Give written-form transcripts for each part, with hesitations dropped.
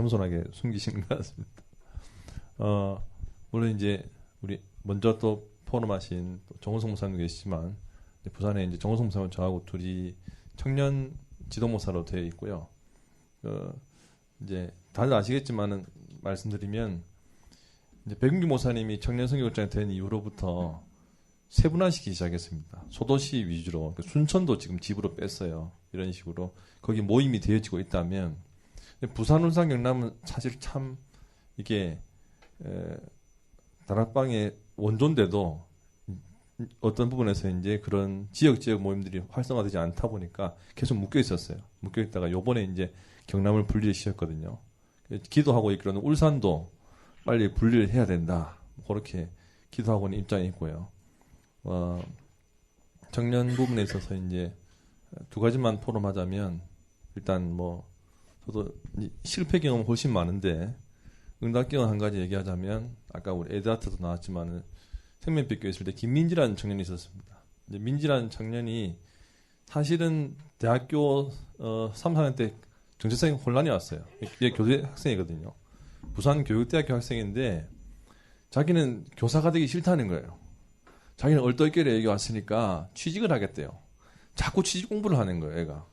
겸손하게 숨기시는 것 같습니다. 물론 이제 우리 먼저 또 포럼하신 정호성 목사님 계시지만 부산에 이제 정호성 목사님 저하고 둘이 청년 지도목사로 되어 있고요. 이제 다들 아시겠지만은 말씀드리면 이제 백윤기 목사님이 청년 선교국장이 된 이후로부터 세분화시키기 시작했습니다. 소도시 위주로 순천도 지금 집으로 뺐어요. 이런 식으로 거기 모임이 되어지고 있다면 부산, 울산, 경남은 사실 참 이게 다락방의 원조인데도 어떤 부분에서 이제 그런 지역 모임들이 활성화되지 않다 보니까 계속 묶여 있었어요. 묶여 있다가 요번에 이제 경남을 분리를 시켰거든요. 기도하고 있기로는 울산도 빨리 분리를 해야 된다. 그렇게 기도하고 있는 입장이 있고요. 청년 부분에 있어서 이제 두 가지만 포럼하자면 일단 뭐 저도 실패 경험 훨씬 많은데 응답 경험 한 가지 얘기하자면 아까 우리 에드하트도 나왔지만은 생명빛교회 있을 때 김민지라는 청년이 있었습니다. 이제 민지라는 청년이 사실은 대학교 3, 4년 때 정체성이 혼란이 왔어요. 이게 교대 학생이거든요. 부산 교육대학교 학생인데 자기는 교사가 되기 싫다는 거예요. 자기는 얼떨결에 여기 왔으니까 취직을 하겠대요. 자꾸 취직 공부를 하는 거예요, 애가.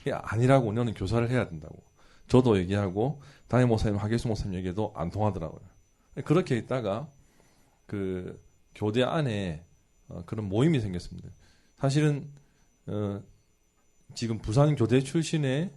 이게 아니라고, 너는 교사를 해야 된다고. 저도 얘기하고 담임 목사님, 하계수 목사님 얘기도 안 통하더라고요. 그렇게 있다가 그 교대 안에 그런 모임이 생겼습니다. 사실은 지금 부산 교대 출신의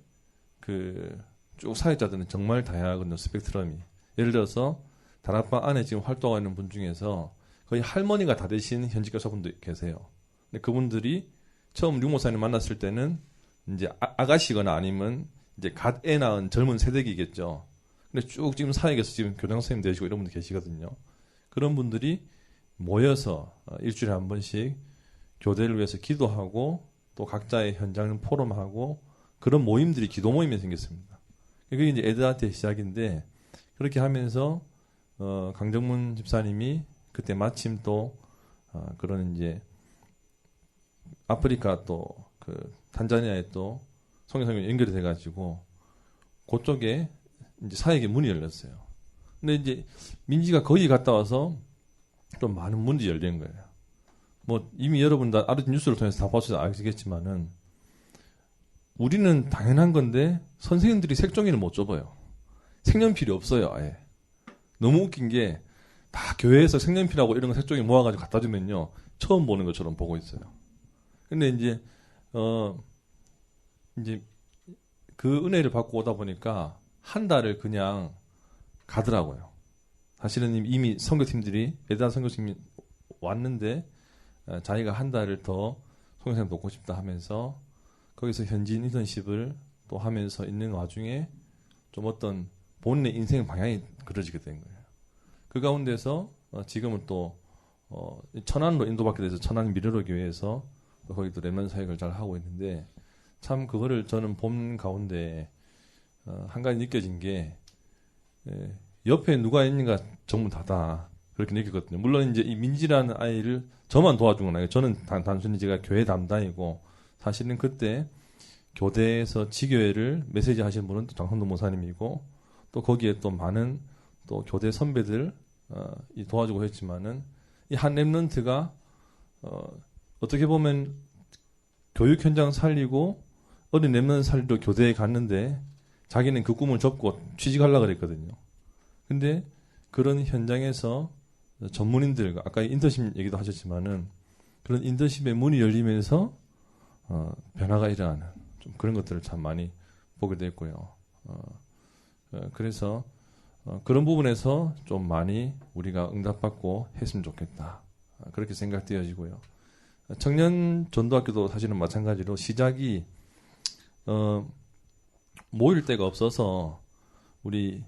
그 쭉 사역자들은 정말 다양하거든요. 스펙트럼이. 예를 들어서 다락방 안에 지금 활동하고 있는 분 중에서 거의 할머니가 다 되신 현직 교사분도 계세요. 근데 그분들이 처음 류목사님 만났을 때는 이제 아가씨거나 아니면 이제 갓 애 낳은 젊은 세대기겠죠. 근데 쭉 지금 사역에서 지금 교장 선생님 되시고 이런 분들 계시거든요. 그런 분들이 모여서 일주일에 한 번씩 교대를 위해서 기도하고 또 각자의 현장을 포럼하고 그런 모임들이 기도 모임이 생겼습니다. 그게 이제 에드하트의 시작인데 그렇게 하면서 강정문 집사님이 그때 마침 또 그런 이제 아프리카 또 그 탄자니아에 또 성교사님이 연결이 돼가지고 그쪽에 이제 사역의 문이 열렸어요. 근데 이제 민지가 거기 갔다 와서 좀 많은 문이 열린 거예요. 뭐 이미 여러분 다 아르헨 뉴스를 통해서 다 보셔서 아시겠지만은 우리는 당연한 건데 선생님들이 색종이를 못 접어요. 색연필이 없어요, 아예. 너무 웃긴 게 다 교회에서 색연필하고 이런 거 색종이 모아가지고 갖다 주면요 처음 보는 것처럼 보고 있어요. 근데 이제 이제 그 은혜를 받고 오다 보니까 한 달을 그냥 가더라고요. 사실은 이미 선교팀들이 에드한 선교팀이 왔는데 자기가 한 달을 더 선교사님 돕고 싶다 하면서 거기서 현지인 인턴십을 또 하면서 있는 와중에 좀 어떤 본인의 인생 방향이 그려지게 된 거예요. 그 가운데서 지금은 또 천안으로 인도받게 돼서 천안 미르로 교회에서 거기도 렘넌트 사역을 잘 하고 있는데 참 그거를 저는 본 가운데 한 가지 느껴진 게 옆에 누가 있는가 전부 다다 그렇게 느꼈거든요. 물론 이제 이 민지라는 아이를 저만 도와준 건 아니에요. 저는 단순히 제가 교회 담당이고 사실은 그때 교대에서 지교회를 메시지 하시는 분은 또 장성도 목사님이고 또 거기에 또 많은 또 교대 선배들 도와주고 했지만은 이 한 렘넌트가 어떻게 보면 교육 현장 살리고 어린 렘넌트 살리러 교대에 갔는데 자기는 그 꿈을 접고 취직하려고 그랬거든요. 근데 그런 현장에서 전문인들과 아까 인턴십 얘기도 하셨지만은 그런 인턴십의 문이 열리면서 변화가 일어나는 좀 그런 것들을 참 많이 보게 됐고요. 그래서 그런 부분에서 좀 많이 우리가 응답받고 했으면 좋겠다. 그렇게 생각되어지고요. 청년 전도학교도 사실은 마찬가지로 시작이 모일 데가 없어서 우리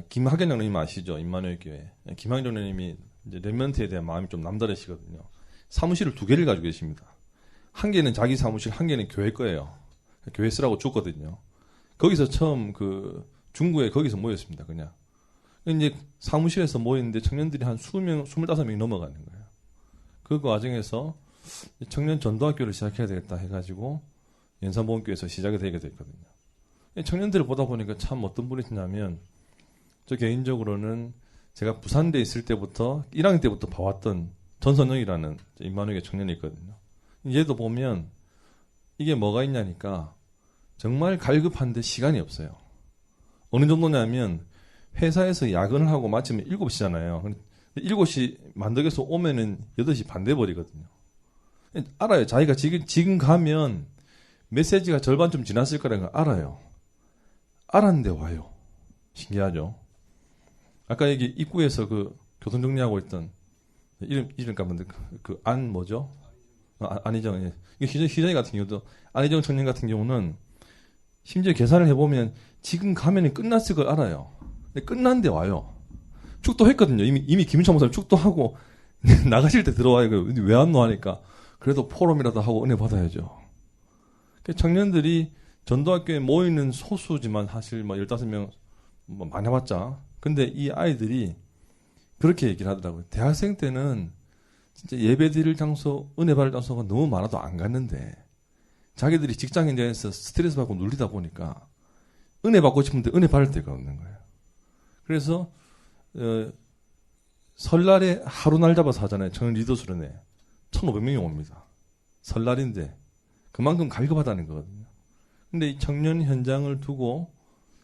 김학연 장로님 아시죠? 임마누엘 교회. 김학연 장로님이 이제 렘넌트에 대한 마음이 좀 남다르시거든요. 사무실을 2개를 가지고 계십니다. 한 개는 자기 사무실, 한 개는 교회 거예요. 교회 쓰라고 줬거든요. 거기서 처음 그 중구에 거기서 모였습니다. 그냥. 이제 사무실에서 모였는데 청년들이 한 20명, 25명이 넘어가는 거예요. 그 과정에서 청년 전도학교를 시작해야 되겠다 해가지고 연산보험교회에서 시작이 되게 됐거든요. 청년들을 보다 보니까 참 어떤 분이시냐면 저 개인적으로는 제가 부산대에 있을 때부터 1학년 때부터 봐왔던 전선영이라는 인만회계 청년이 있거든요. 얘도 보면 이게 뭐가 있냐니까 정말 갈급한데 시간이 없어요. 어느 정도냐면 회사에서 야근을 하고 마치면 7시잖아요. 7시 만덕에서 오면은 8시 반 돼버리거든요. 알아요. 자기가 지금 가면 메시지가 절반쯤 지났을 거라는 걸 알아요. 알았는데 와요. 신기하죠? 아까 여기 입구에서 그 교통 정리하고 있던 이름 까먹는데 그 안 뭐죠? 안희정. 예. 이게 희정이 같은 경우도 안희정 청년 같은 경우는 심지어 계산을 해보면 지금 가면은 끝났을 걸 알아요. 근데 끝났는데 와요. 축도했거든요. 이미 김윤찬 목사님 축도하고 나가실 때 들어와요. 왜 안 와? 하니까 그래도 포럼이라도 하고 은혜 받아야죠. 청년들이 전도학교에 모이는 소수지만 사실 뭐 15명 뭐 많이 해봤자. 근데 이 아이들이 그렇게 얘기를 하더라고요. 대학생 때는 진짜 예배 드릴 장소, 은혜 받을 장소가 너무 많아도 안 갔는데 자기들이 직장 현장에서 스트레스 받고 눌리다 보니까 은혜 받고 싶은데 은혜 받을 데가 없는 거예요. 그래서 설날에 하루 날 잡아서 하잖아요. 청년 리더수련회 1,500명이 옵니다. 설날인데 그만큼 갈급하다는 거거든요. 근데 이 청년 현장을 두고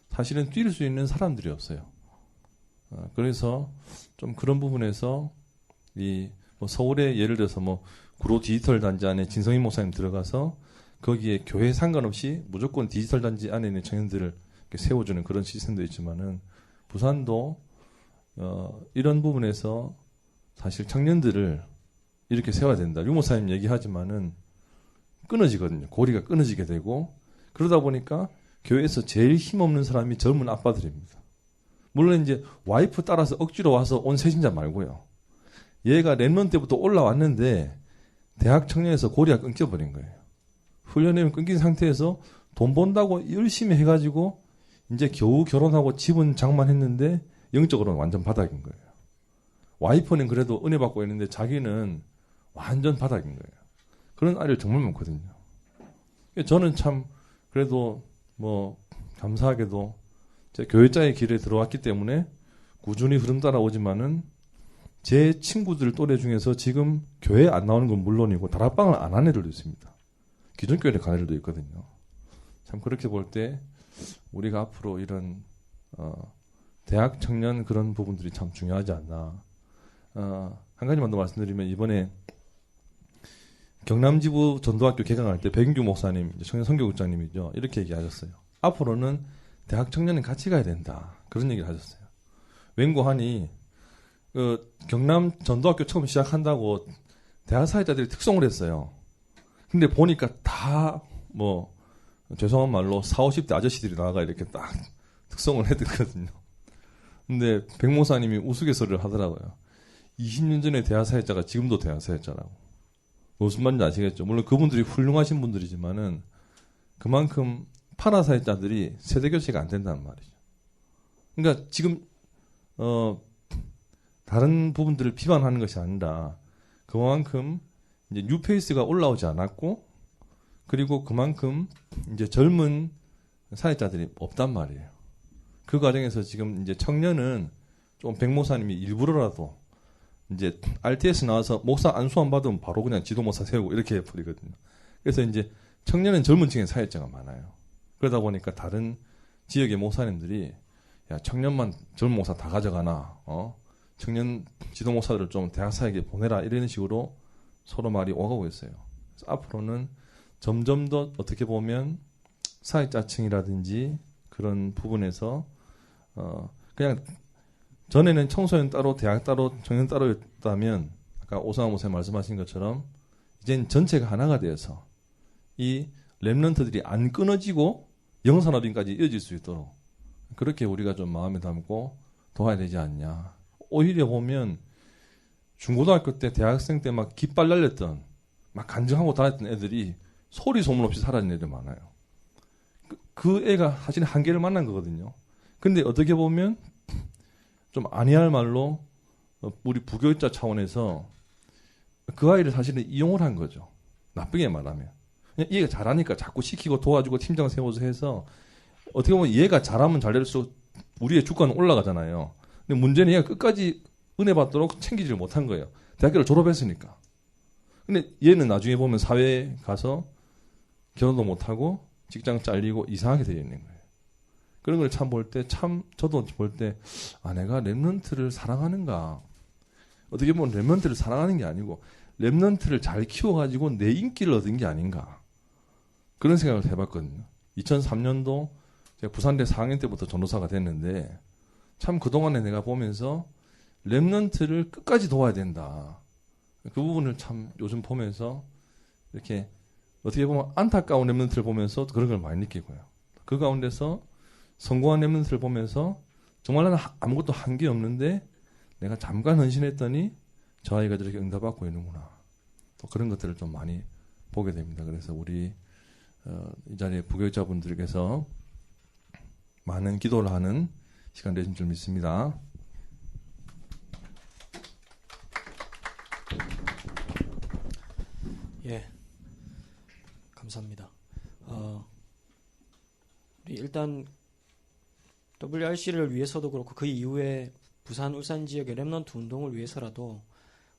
사실은 뛸 수 있는 사람들이 없어요. 그래서 좀 그런 부분에서 뭐 서울에 예를 들어서 뭐 구로 디지털 단지 안에 진성희 목사님 들어가서 거기에 교회 상관없이 무조건 디지털 단지 안에 있는 청년들을 세워주는 그런 시스템도 있지만은 부산도 이런 부분에서 사실 청년들을 이렇게 세워야 된다. 유 목사님 얘기하지만은 끊어지거든요. 고리가 끊어지게 되고 그러다 보니까 교회에서 제일 힘없는 사람이 젊은 아빠들입니다. 물론 이제 와이프 따라서 억지로 와서 온 세신자 말고요. 얘가 랩런 때부터 올라왔는데 대학 청년에서 고리가 끊겨버린 거예요. 훈련이 끊긴 상태에서 돈 번다고 열심히 해가지고 이제 겨우 결혼하고 집은 장만했는데 영적으로는 완전 바닥인 거예요. 와이프는 그래도 은혜 받고 있는데 자기는 완전 바닥인 거예요. 그런 아이들 정말 많거든요. 저는 참 그래도 뭐 감사하게도 제 교회자의 길에 들어왔기 때문에 꾸준히 흐름 따라오지만은 제 친구들 또래 중에서 지금 교회 안 나오는 건 물론이고 다락방을 안 하는 애들도 있습니다. 기존교회에 가는 애들도 있거든요. 참 그렇게 볼 때 우리가 앞으로 이런 대학 청년 그런 부분들이 참 중요하지 않나. 한 가지만 더 말씀드리면 이번에 경남지부 전도학교 개강할 때 백인규 목사님, 청년 선교국장님이죠. 이렇게 얘기하셨어요. 앞으로는 대학 청년은 같이 가야 된다. 그런 얘기를 하셨어요. 웬고하니 경남 전도학교 처음 시작한다고 대학 사회자들이 특송을 했어요. 근데 보니까 다 뭐 죄송한 말로 40, 50대 아저씨들이 나가 이렇게 딱 특송을 해드거든요. 근데 백 목사님이 우스갯소리를 하더라고요. 20년 전에 대학 사회자가 지금도 대학 사회자라고. 무슨 말인지 아시겠죠? 물론 그분들이 훌륭하신 분들이지만은 그만큼 파나 사회자들이 세대 교체가 안 된다는 말이죠. 그러니까 지금 다른 부분들을 비판하는 것이 아니라 그만큼 이제 뉴페이스가 올라오지 않았고 그리고 그만큼 이제 젊은 사회자들이 없단 말이에요. 그 과정에서 지금 이제 청년은 좀 백 목사님이 일부러라도 이제 RTS 나와서 목사 안수 안 받으면 바로 그냥 지도 목사 세우고 이렇게 해버리거든요. 그래서 이제 청년은 젊은 층의 사회자가 많아요. 그러다 보니까 다른 지역의 목사님들이 야 청년만 젊은 목사 다 가져가나 청년 지도 목사들을 좀 대학 사회에 보내라 이런 식으로 서로 말이 오가고 있어요. 그래서 앞으로는 점점 더 어떻게 보면 사회자층이라든지 그런 부분에서 그냥 전에는 청소년 따로 대학 따로 청년 따로였다면 아까 오상환 목사님 말씀하신 것처럼 이젠 전체가 하나가 되어서 이 랩런트들이 안 끊어지고 영산업인까지 이어질 수 있도록 그렇게 우리가 좀 마음에 담고 도와야 되지 않냐. 오히려 보면 중고등학교 때 대학생 때 막 깃발 날렸던 막 간증하고 다녔던 애들이 소리 소문 없이 사라진 애들 많아요. 그 애가 사실 한계를 만난 거거든요. 근데 어떻게 보면 좀 아니할 말로 우리 부교육자 차원에서 그 아이를 사실은 이용을 한 거죠. 나쁘게 말하면. 얘가 잘하니까 자꾸 시키고 도와주고 팀장 세워서 해서 어떻게 보면 얘가 잘하면 잘 될수록 우리의 주가는 올라가잖아요. 근데 문제는 얘가 끝까지 은혜 받도록 챙기지를 못한 거예요. 대학교를 졸업했으니까. 근데 얘는 나중에 보면 사회에 가서 결혼도 못하고 직장 잘리고 이상하게 되어 있는 거예요. 그런 걸 참 볼 때, 저도 볼 때, 내가 랩런트를 사랑하는가. 어떻게 보면 랩런트를 사랑하는 게 아니고, 랩런트를 잘 키워가지고 내 인기를 얻은 게 아닌가. 그런 생각을 해봤거든요. 2003년도 제가 부산대 4학년 때부터 전도사가 됐는데, 참 그동안에 내가 보면서 랩런트를 끝까지 도와야 된다. 그 부분을 참 요즘 보면서 이렇게 어떻게 보면 안타까운 랩런트를 보면서 그런 걸 많이 느끼고요. 그 가운데서 성공한 랩런트를 보면서 정말 나는 아무것도 한 게 없는데 내가 잠깐 헌신했더니 저 아이가 저렇게 응답받고 있는구나. 또 그런 것들을 좀 많이 보게 됩니다. 그래서 우리 이 자리에 부교육자분들께서 많은 기도를 하는 시간 되신 줄 믿습니다. 예, 감사합니다. 우리 일단 WRC를 위해서도 그렇고 그 이후에 부산, 울산 지역의 랩넌트 운동을 위해서라도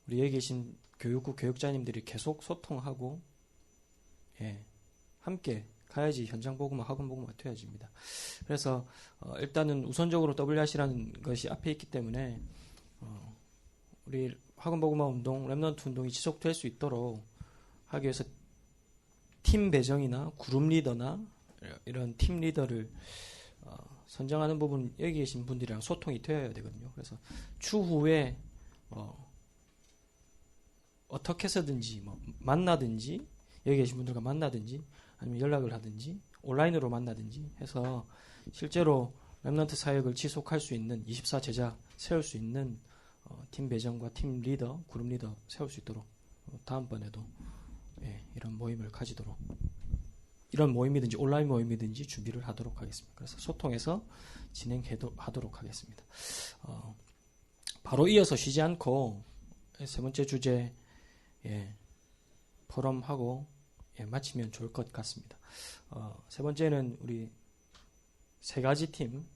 우리 여기 계신 교육국 교육자님들이 계속 소통하고 함께 가야지 현장 복음화, 학원 복음화 되어집니다. 그래서 일단은 우선적으로 WRC라는 것이 앞에 있기 때문에 우리 학원 복음화 운동, 랩넌트 운동이 지속될 수 있도록 하기 위해서 팀 배정이나 그룹 리더나 이런 팀 리더를 선정하는 부분 여기 계신 분들이랑 소통이 되어야 되거든요. 그래서 추후에 어떻게 해서든지 만나든지 여기 계신 분들과 만나든지 아니면 연락을 하든지 온라인으로 만나든지 해서 실제로 랩넌트 사역을 지속할 수 있는 24제자 세울 수 있는 팀 배정과 팀 리더, 그룹 리더 세울 수 있도록 다음번에도 이런 모임을 가지도록 이런 모임이든지 온라인 모임이든지 준비를 하도록 하겠습니다. 그래서 소통해서 진행하도록 하겠습니다. 바로 이어서 쉬지 않고 세 번째 주제 포럼하고 마치면 좋을 것 같습니다. 세 번째는 우리 세 가지 팀,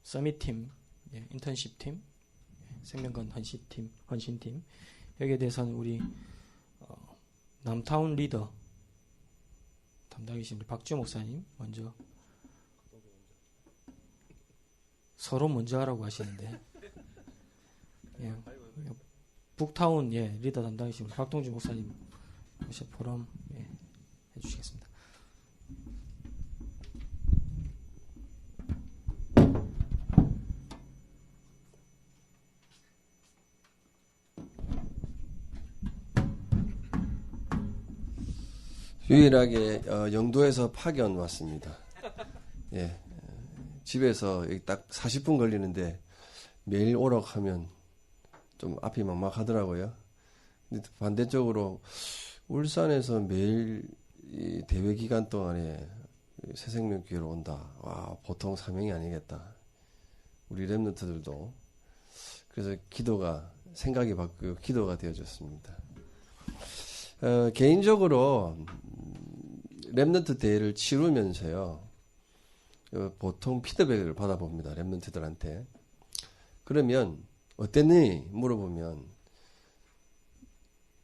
서밋팀, 인턴십팀, 생명건 헌신팀 여기에 대해서는 우리 남타운 리더 담당이신 우리 박지호 목사님 먼저 서로 먼저 하라고 하시는데 북타운 리더 담당이신 우리 박동주 목사님 포럼 해주시겠습니다. 유일하게 영도에서 파견 왔습니다. 집에서 딱 40분 걸리는데 매일 오라고 하면 좀 앞이 막막하더라고요. 근데 반대쪽으로 울산에서 매일 이 대회 기간 동안에 새생명교회로 온다. 와, 보통 사명이 아니겠다. 우리 랩런트들도. 그래서 생각이 바뀌고 기도가 되어졌습니다. 개인적으로 랩런트 대회를 치르면서요, 보통 피드백을 받아봅니다. 랩런트들한테. 그러면 어땠니? 물어보면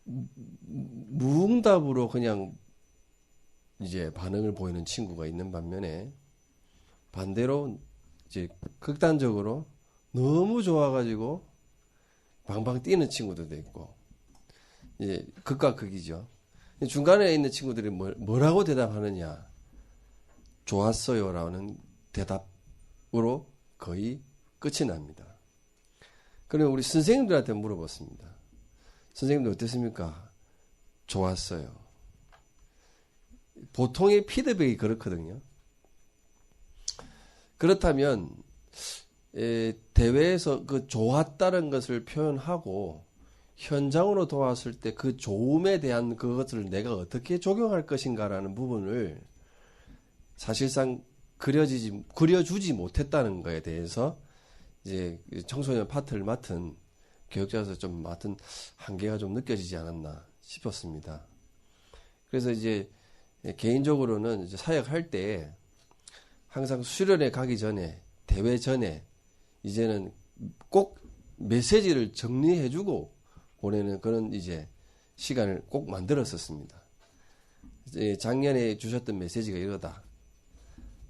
무응답으로 그냥 이제 반응을 보이는 친구가 있는 반면에 반대로 이제 극단적으로 너무 좋아가지고 방방 뛰는 친구들도 있고 이제 극과 극이죠. 중간에 있는 친구들이 뭐라고 대답하느냐? 좋았어요라는 대답으로 거의 끝이 납니다. 그러면 우리 선생님들한테 물어봤습니다. 선생님들 어땠습니까? 좋았어요. 보통의 피드백이 그렇거든요. 그렇다면 대회에서 그 좋았다는 것을 표현하고 현장으로 도왔을 때 그 좋음에 대한 그것을 내가 어떻게 적용할 것인가라는 부분을 사실상 그려주지 못했다는 거에 대해서 이제 청소년 파트를 맡은 교육자로서 좀 맡은 한계가 좀 느껴지지 않았나 싶었습니다. 그래서 이제 개인적으로는 이제 사역할 때 항상 수련회 가기 전에, 대회 전에 이제는 꼭 메시지를 정리해주고 보내는 그런 이제 시간을 꼭 만들었었습니다. 이제 작년에 주셨던 메시지가 이러다.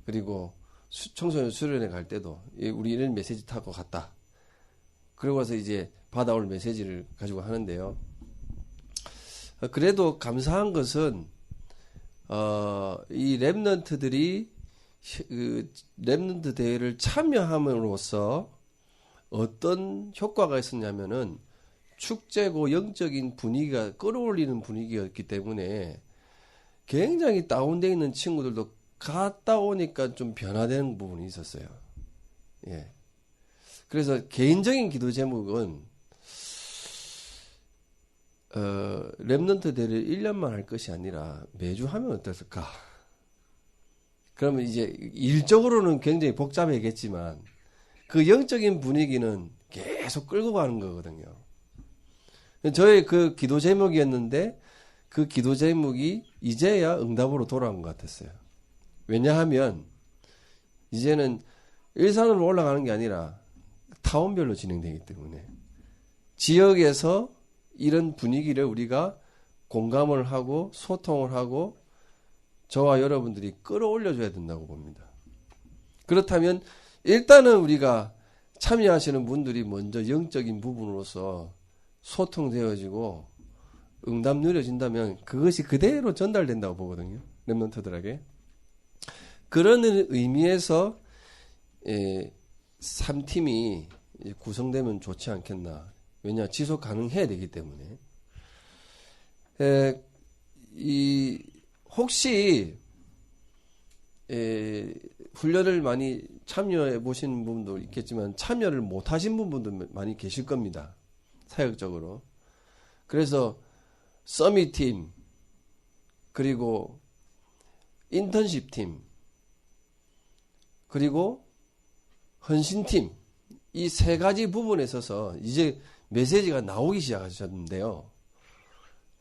그리고 청소년 수련회 갈 때도 우리 이런 메시지 타고 갔다. 그러고 와서 이제 받아올 메시지를 가지고 하는데요. 그래도 감사한 것은 이 랩런트들이 그 랩런트 대회를 참여함으로써 어떤 효과가 있었냐면은 축제고 영적인 분위기가 끌어올리는 분위기였기 때문에 굉장히 다운되어 있는 친구들도 갔다 오니까 좀 변화되는 부분이 있었어요. 예. 그래서 개인적인 기도 제목은 랩런트 대회를 1년만 할 것이 아니라 매주 하면 어떨까? 그러면 이제 일적으로는 굉장히 복잡하겠지만 그 영적인 분위기는 계속 끌고 가는 거거든요. 저의 그 기도 제목이었는데 그 기도 제목이 이제야 응답으로 돌아온 것 같았어요. 왜냐하면 이제는 일산으로 올라가는 게 아니라 타운별로 진행되기 때문에 지역에서 이런 분위기를 우리가 공감을 하고 소통을 하고 저와 여러분들이 끌어올려줘야 된다고 봅니다. 그렇다면 일단은 우리가 참여하시는 분들이 먼저 영적인 부분으로서 소통되어지고 응답 누려진다면 그것이 그대로 전달된다고 보거든요. 랩런트들에게. 그런 의미에서 3팀이 구성되면 좋지 않겠나. 왜냐 지속 가능해야 되기 때문에. 혹시 훈련을 많이 참여해 보신 분도 있겠지만 참여를 못 하신 분도 많이 계실 겁니다. 사역적으로. 그래서 서밋팀 그리고 인턴십팀 그리고 헌신팀 이 세 가지 부분에 있어서 이제 메시지가 나오기 시작하셨는데요.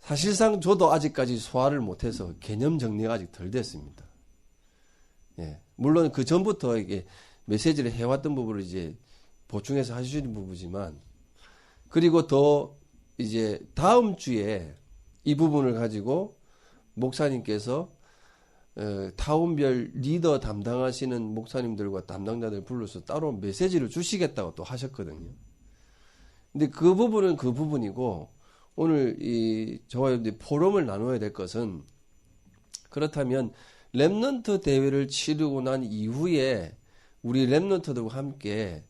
사실상 저도 아직까지 소화를 못해서 개념 정리가 아직 덜 됐습니다. 예. 물론 그 전부터 이게 메시지를 해왔던 부분을 이제 보충해서 하시는 부분이지만, 그리고 더 이제 다음 주에 이 부분을 가지고 목사님께서 타운별 리더 담당하시는 목사님들과 담당자들 불러서 따로 메시지를 주시겠다고 또 하셨거든요. 근데 그 부분은 그 부분이고, 오늘 저와 여러분들이 포럼을 나눠야 될 것은, 그렇다면 랩넌트 대회를 치르고 난 이후에 우리 랩넌트들과 함께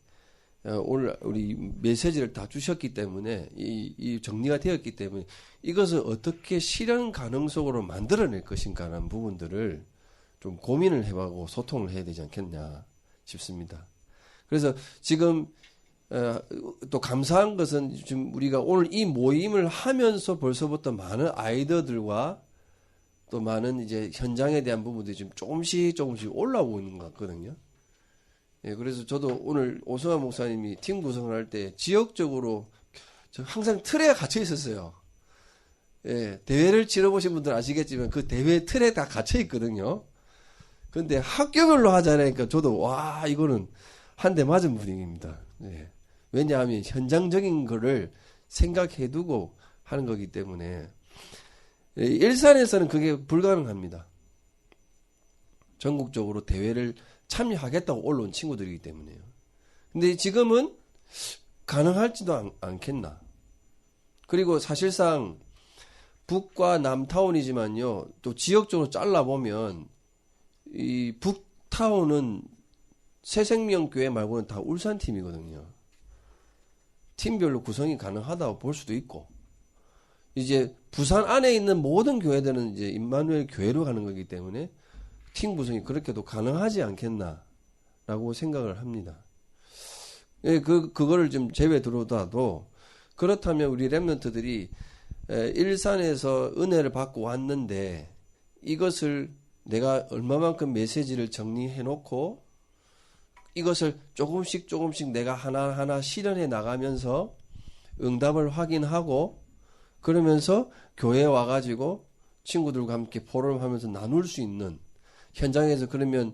오늘 우리 메시지를 다 주셨기 때문에 이 정리가 되었기 때문에 이것을 어떻게 실현 가능성으로 만들어낼 것인가라는 부분들을 좀 고민을 해보고 소통을 해야 되지 않겠냐 싶습니다. 그래서 지금 또 감사한 것은 지금 우리가 오늘 이 모임을 하면서 벌써부터 많은 아이디어들과 또 많은 이제 현장에 대한 부분들이 지금 조금씩 올라오고 있는 것 같거든요. 예, 그래서 저도 오늘 오승환 목사님이 팀 구성을 할 때 지역적으로 저 항상 틀에 갇혀 있었어요. 예, 대회를 치러보신 분들 아시겠지만 그 대회 틀에 다 갇혀 있거든요. 근데 학교별로 하자니까 저도 와, 이거는 한 대 맞은 분위기입니다. 예. 왜냐하면 현장적인 거를 생각해 두고 하는 거기 때문에 일산에서는 그게 불가능합니다. 전국적으로 대회를 참여하겠다고 올라온 친구들이기 때문에요. 근데 지금은 가능할지도 않겠나. 그리고 사실상 북과 남타운이지만요, 또 지역적으로 잘라보면 이 북타운은 새생명교회 말고는 다 울산팀이거든요. 팀별로 구성이 가능하다고 볼 수도 있고, 이제 부산 안에 있는 모든 교회들은 이제 임마누엘 교회로 가는 거기 때문에 팀 구성이 그렇게도 가능하지 않겠나라고 생각을 합니다. 예, 그거를 좀 제외 들어도 그렇다면 우리 랩런트들이 일산에서 은혜를 받고 왔는데 이것을 내가 얼마만큼 메시지를 정리해 놓고 이것을 조금씩 내가 하나하나 실현해 나가면서 응답을 확인하고 그러면서 교회에 와가지고 친구들과 함께 포럼하면서 나눌 수 있는 현장에서 그러면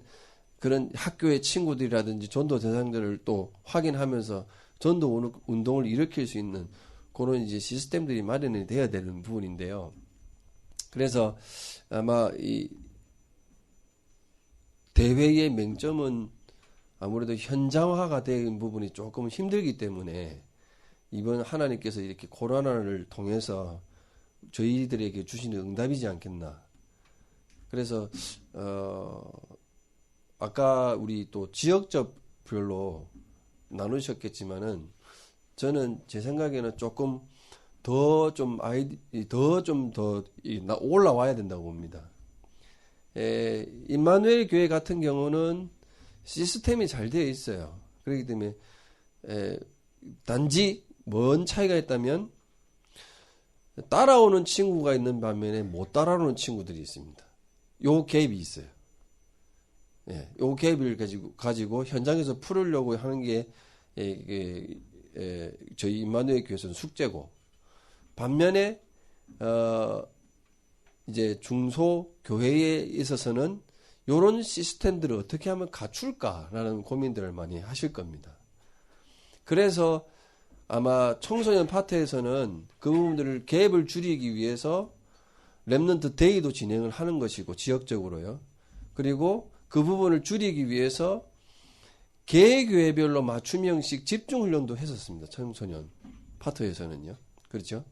그런 학교의 친구들이라든지 전도 대상들을 또 확인하면서 전도 운동을 일으킬 수 있는 그런 이제 시스템들이 마련이 되어야 되는 부분인데요. 그래서 아마 이 대회의 맹점은 아무래도 현장화가 된 부분이 조금 힘들기 때문에 이번 하나님께서 이렇게 코로나를 통해서 저희들에게 주시는 응답이지 않겠나. 그래서 아까 우리 또 지역적별로 나누셨겠지만은 저는 제 생각에는 조금 더 올라와야 된다고 봅니다. 임마누엘 교회 같은 경우는 시스템이 잘 되어 있어요. 그렇기 때문에 단지 뭔 차이가 있다면 따라오는 친구가 있는 반면에 못 따라오는 친구들이 있습니다. 요 갭이 있어요. 예, 요 갭을 가지고 현장에서 풀으려고 하는 게 저희 임마누엘 교회에서는 숙제고, 반면에 이제 중소 교회에 있어서는 요런 시스템들을 어떻게 하면 갖출까라는 고민들을 많이 하실 겁니다. 그래서 아마 청소년 파트에서는 그 부분들을 갭을 줄이기 위해서 렘넌트 데이도 진행을 하는 것이고, 지역적으로요. 그리고 그 부분을 줄이기 위해서 개교회별로 맞춤 형식 집중 훈련도 했었습니다. 청소년 파트에서는요. 그렇죠?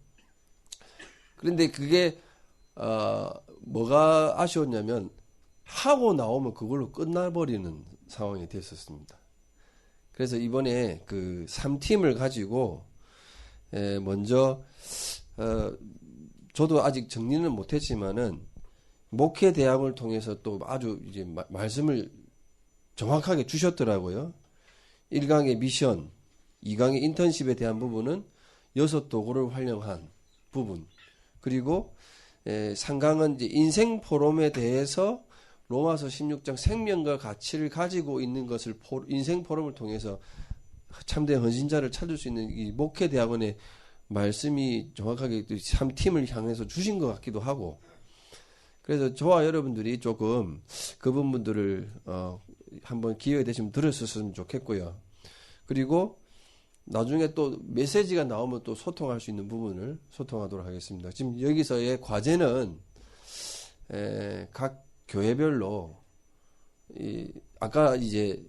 그런데 그게 뭐가 아쉬웠냐면 하고 나오면 그걸로 끝나버리는 상황이 됐었습니다. 그래서 이번에 그 3팀을 가지고 먼저 저도 아직 정리는 못했지만은 목회 대학을 통해서 또 아주 이제 말씀을 정확하게 주셨더라고요. 1강의 미션, 2강의 인턴십에 대한 부분은 6도구를 활용한 부분, 그리고 3강은 이제 인생 포럼에 대해서 로마서 16장 생명과 가치를 가지고 있는 것을 인생 포럼을 통해서 참된 헌신자를 찾을 수 있는 이 목회 대학원의 말씀이 정확하게 3팀을 향해서 주신 것 같기도 하고, 그래서 저와 여러분들이 조금 그 부분들을 한번 기회가 되시면 들었었으면 좋겠고요. 그리고 나중에 또 메시지가 나오면 또 소통할 수 있는 부분을 소통하도록 하겠습니다. 지금 여기서의 과제는 각 교회별로 아까 이제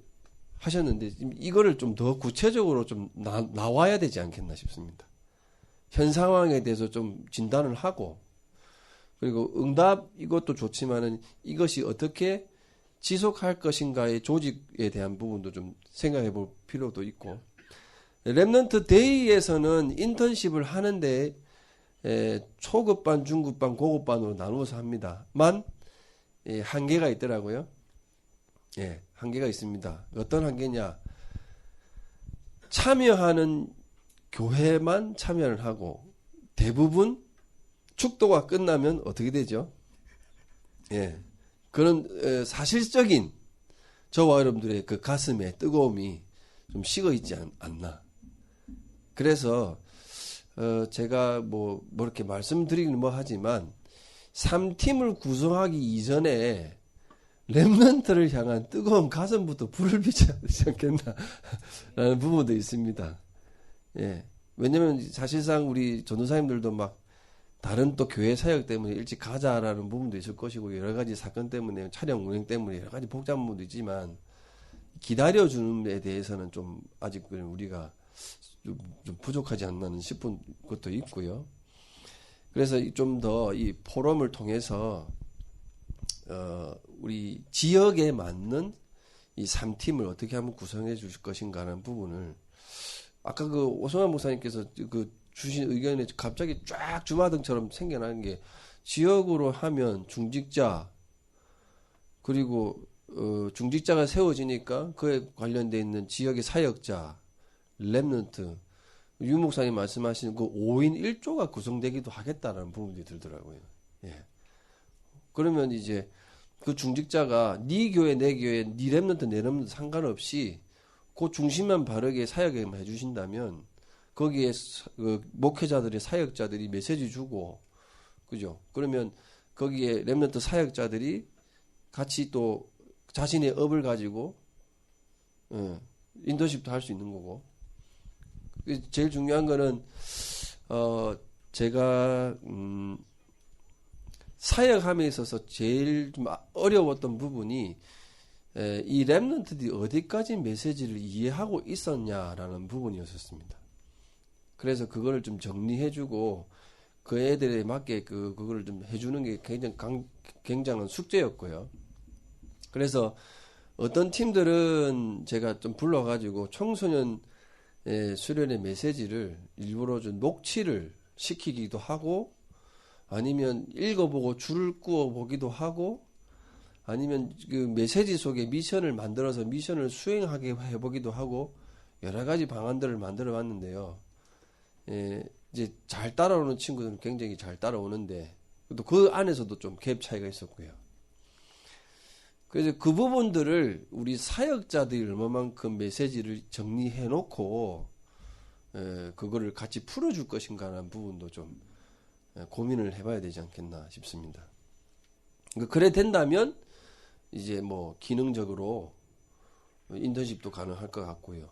하셨는데 이거를 좀 더 구체적으로 좀 나와야 되지 않겠나 싶습니다. 현 상황에 대해서 좀 진단을 하고, 그리고 응답 이것도 좋지만은 이것이 어떻게 지속할 것인가의 조직에 대한 부분도 좀 생각해 볼 필요도 있고, 렘넌트 데이에서는 인턴십을 하는데 초급반, 중급반, 고급반으로 나누어서 합니다만 한계가 있더라고요. 예, 한계가 있습니다. 어떤 한계냐? 참여하는 교회만 참여를 하고 대부분 축도가 끝나면 어떻게 되죠? 예, 그런 사실적인 저와 여러분들의 그 가슴에 뜨거움이 좀 식어 있지 않나. 그래서 제가 뭐 이렇게 말씀드리긴 뭐 하지만 3팀을 구성하기 이전에 렘넌트를 향한 뜨거운 가슴부터 불을 비춰야 되지 않겠나라는 부분도 있습니다. 예. 왜냐면 사실상 우리 전도사님들도 막 다른 또 교회 사역 때문에 일찍 가자라는 부분도 있을 것이고, 여러 가지 사건 때문에, 촬영 운행 때문에 여러 가지 복잡한 부분도 있지만, 기다려주는 데 대해서는 좀 아직 우리가 좀 부족하지 않나 싶은 것도 있고요. 그래서 좀 더 이 포럼을 통해서 우리 지역에 맞는 이 3팀을 어떻게 하면 구성해 주실 것인가 하는 부분을, 아까 그 오성환 목사님께서 그 주신 의견에 갑자기 쫙 주마등처럼 생겨나는 게, 지역으로 하면 중직자, 그리고 중직자가 세워지니까 그에 관련되어 있는 지역의 사역자, 렘넌트, 유 목사님 말씀하시는 그 5인 1조가 구성되기도 하겠다라는 부분이 들더라고요. 예. 그러면 이제 그 중직자가 네 교회, 내 교회, 네 렘넌트, 내 렘넌트 상관없이 그 중심만 바르게 사역에만 해주신다면, 거기에 그 목회자들의 사역자들이 메시지 주고, 그죠? 그러면 거기에 렘넌트 사역자들이 같이 또 자신의 업을 가지고 인턴십도 할 수 있는 거고. 제일 중요한 거는 제가 사역함에 있어서 제일 좀 어려웠던 부분이 이 렘넌트들이 어디까지 메시지를 이해하고 있었냐라는 부분이었습니다. 그래서 그거를 좀 정리해주고 그 애들에 맞게 그거를 좀 해주는 게 굉장한 숙제였고요. 그래서 어떤 팀들은 제가 좀 불러가지고 청소년 수련의 메시지를 일부러 좀 녹취를 시키기도 하고 아니면 읽어보고 줄을 꾸어보기도 하고 아니면 그 메시지 속에 미션을 만들어서 미션을 수행하게 해보기도 하고 여러 가지 방안들을 만들어 봤는데요. 이제 잘 따라오는 친구들은 굉장히 잘 따라오는데 또 그 안에서도 좀 갭 차이가 있었고요. 그래서 그 부분들을 우리 사역자들이 얼마만큼 메시지를 정리해 놓고 그거를 같이 풀어줄 것인가 하는 부분도 좀 고민을 해봐야 되지 않겠나 싶습니다. 그래 된다면 이제 뭐 기능적으로 인턴십도 가능할 것 같고요.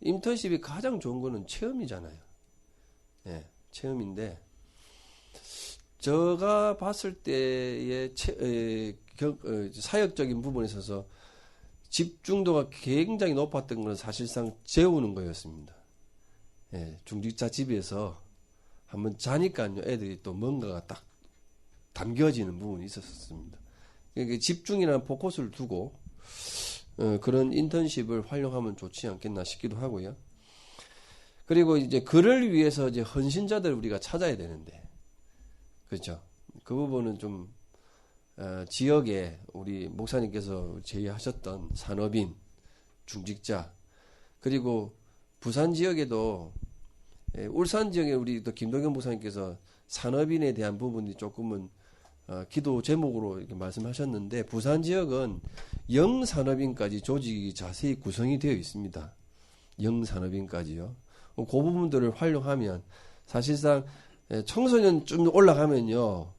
인턴십이 가장 좋은 거는 체험이잖아요. 예, 체험인데 제가 봤을 때의 사역적인 부분에 있어서 집중도가 굉장히 높았던 건 사실상 재우는 거였습니다. 예, 중직자 집에서 한번 자니까요, 애들이 또 뭔가가 딱 담겨지는 부분이 있었습니다. 그러니까 집중이라는 포커스를 두고 그런 인턴십을 활용하면 좋지 않겠나 싶기도 하고요. 그리고 이제 그를 위해서 이제 헌신자들 우리가 찾아야 되는데, 그렇죠? 그 부분은 좀 지역에 우리 목사님께서 제의하셨던 산업인, 중직자, 그리고 부산 지역에도 울산 지역에 우리 또 김동현 목사님께서 산업인에 대한 부분이 조금은 기도 제목으로 이렇게 말씀하셨는데 부산 지역은 영산업인까지 조직이 자세히 구성이 되어 있습니다. 영산업인까지요. 그 부분들을 활용하면 사실상 청소년 좀 올라가면요.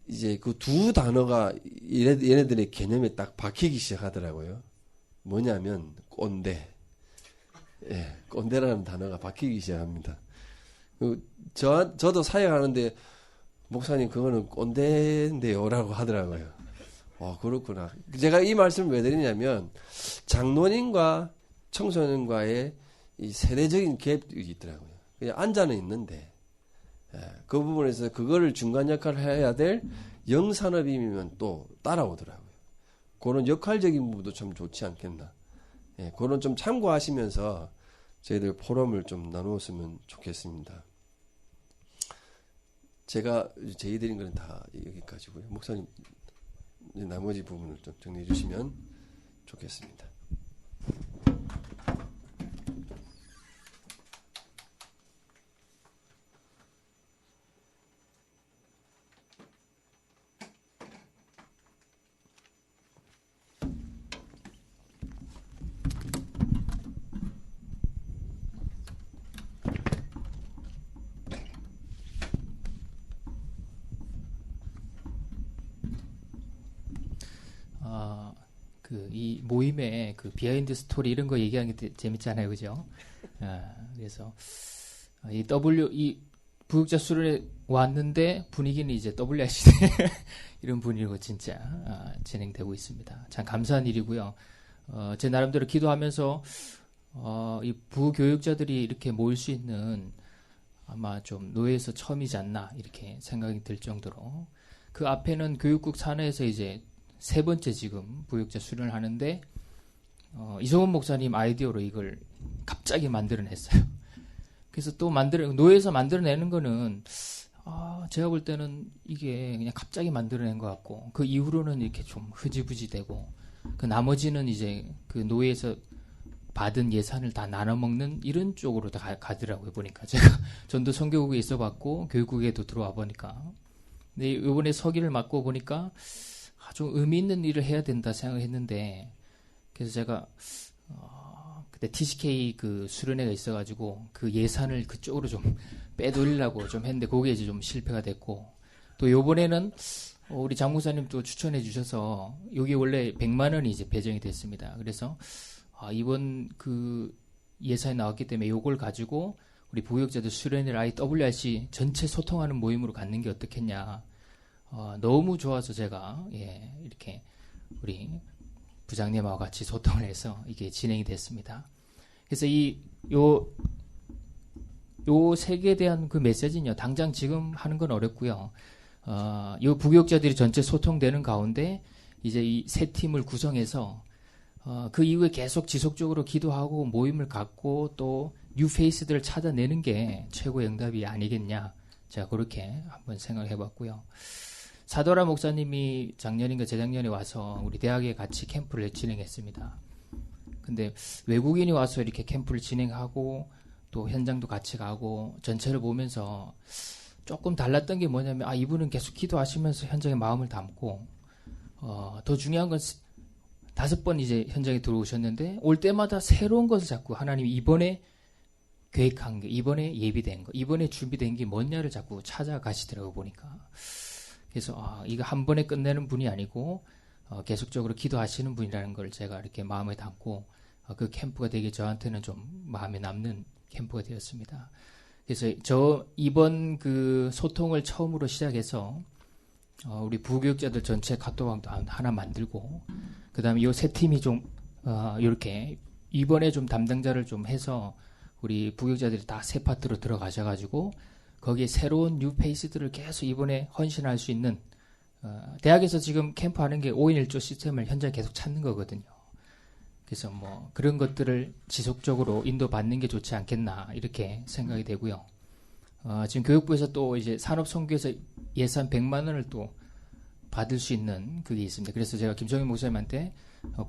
이제 그 두 단어가 얘네들의 개념에 딱 박히기 시작하더라고요. 뭐냐면 꼰대. 예, 꼰대라는 단어가 박히기 시작합니다. 저도 사역하는데 목사님 그거는 꼰대인데요라고 하더라고요. 그렇구나. 제가 이 말씀을 왜 드리냐면 장로님과 청소년과의 이 세대적인 갭이 있더라고요. 그냥 앉아는 있는데 그 부분에서 그거를 중간 역할을 해야 될 영산업인이면 또 따라오더라고요. 그런 역할적인 부분도 참 좋지 않겠나. 예, 그런 좀 참고하시면서 저희들 포럼을 좀 나누었으면 좋겠습니다. 제가 제의드린 건 다 여기까지고요. 목사님 나머지 부분을 좀 정리해 주시면 좋겠습니다. 이 모임의 그 비하인드 스토리 이런 거 얘기하는 게 재밌잖아요, 그죠? 그래서 이 부역자 수련회 왔는데 분위기는 이제 WRC 이런 분위기로 진짜 진행되고 있습니다. 참 감사한 일이고요. 제 나름대로 기도하면서 이 부교육자들이 이렇게 모일 수 있는 아마 좀 노예에서 처음이지 않나 이렇게 생각이 들 정도로 그 앞에는 교육국 산하에서 이제 세 번째 지금 부역자 수련을 하는데 이성훈 목사님 아이디어로 이걸 갑자기 만들어냈어요. 그래서 또 노예에서 만들어내는 거는 제가 볼 때는 이게 그냥 갑자기 만들어낸 것 같고 그 이후로는 이렇게 좀 흐지부지되고 그 나머지는 이제 그 노예에서 받은 예산을 다 나눠 먹는 이런 쪽으로 다 가더라고요. 보니까 제가 전도 선교국에 있어봤고 교육국에도 들어와 보니까 근데 이번에 서기를 맡고 보니까 좀 의미 있는 일을 해야 된다 생각했는데 그래서 제가 그때 TCK 그 수련회가 있어가지고 그 예산을 그쪽으로 좀 빼돌리려고 좀 했는데 그게 이제 좀 실패가 됐고 또 요번에는 우리 장 목사님도 추천해 주셔서 여기 원래 100만 원이 이제 배정이 됐습니다. 그래서 이번 그 예산이 나왔기 때문에 요걸 가지고 우리 부교육자들 수련회를 아예 WRC 전체 소통하는 모임으로 갖는 게 어떻겠냐. 너무 좋아서 제가 이렇게 우리 부장님하고 같이 소통을 해서 이게 진행이 됐습니다. 그래서 요 색에 대한 그 메시지는요, 당장 지금 하는 건 어렵고요. 요 부교육자들이 전체 소통되는 가운데 이제 이 세 팀을 구성해서 그 이후에 계속 지속적으로 기도하고 모임을 갖고 또 뉴 페이스들을 찾아내는 게 최고의 응답이 아니겠냐. 제가 그렇게 한번 생각을 해봤고요. 사도라 목사님이 작년인가 재작년에 와서 우리 대학에 같이 캠프를 진행했습니다. 근데 외국인이 와서 이렇게 캠프를 진행하고 또 현장도 같이 가고 전체를 보면서 조금 달랐던 게 뭐냐면 이분은 계속 기도하시면서 현장에 마음을 담고 더 중요한 건 5번 이제 현장에 들어오셨는데 올 때마다 새로운 것을 자꾸 하나님이 이번에 계획한 게, 이번에 예비된 거, 이번에 준비된 게 뭐냐를 자꾸 찾아가시더라고 보니까. 그래서 이거 한 번에 끝내는 분이 아니고 계속적으로 기도하시는 분이라는 걸 제가 이렇게 마음에 담고 그 캠프가 되게 저한테는 좀 마음에 남는 캠프가 되었습니다. 그래서 저 이번 그 소통을 처음으로 시작해서 우리 부교육자들 전체 카톡방도 하나 만들고 그다음에 요 세 팀이 좀 이렇게 이번에 좀 담당자를 좀 해서 우리 부교육자들이 다 세 파트로 들어가셔가지고 거기에 새로운 뉴 페이스들을 계속 이번에 헌신할 수 있는 대학에서 지금 캠프하는 게 5인 1조 시스템을 현재 계속 찾는 거거든요. 그래서 뭐 그런 것들을 지속적으로 인도받는 게 좋지 않겠나 이렇게 생각이 되고요. 지금 교육부에서 또 이제 산업선교에서 예산 100만 원을 또 받을 수 있는 그게 있습니다. 그래서 제가 김정인 목사님한테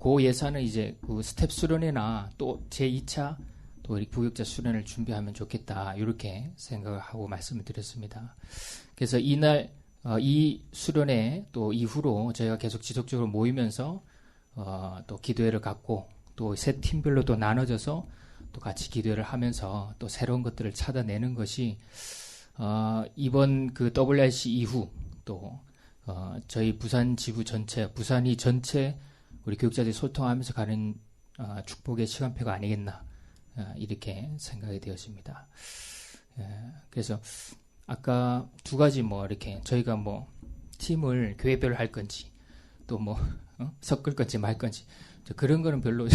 그 예산을 이제 그 스텝 수련회나 또 제2차 또 우리 부교육자 수련을 준비하면 좋겠다 이렇게 생각을 하고 말씀을 드렸습니다. 그래서 이날 이 수련회 또 이후로 저희가 계속 지속적으로 모이면서 또 기도회를 갖고 또 세 팀별로 또 나눠져서 또 같이 기도회를 하면서 또 새로운 것들을 찾아내는 것이 이번 그 WRC 이후 또 저희 부산 지부 전체, 부산이 전체 우리 교육자들이 소통하면서 가는 축복의 시간표가 아니겠나 이렇게 생각이 되었습니다. 그래서 아까 두 가지 뭐 이렇게 저희가 뭐 팀을 교회별로 할 건지 또 뭐 섞을 건지 말 건지 그런 거는 별로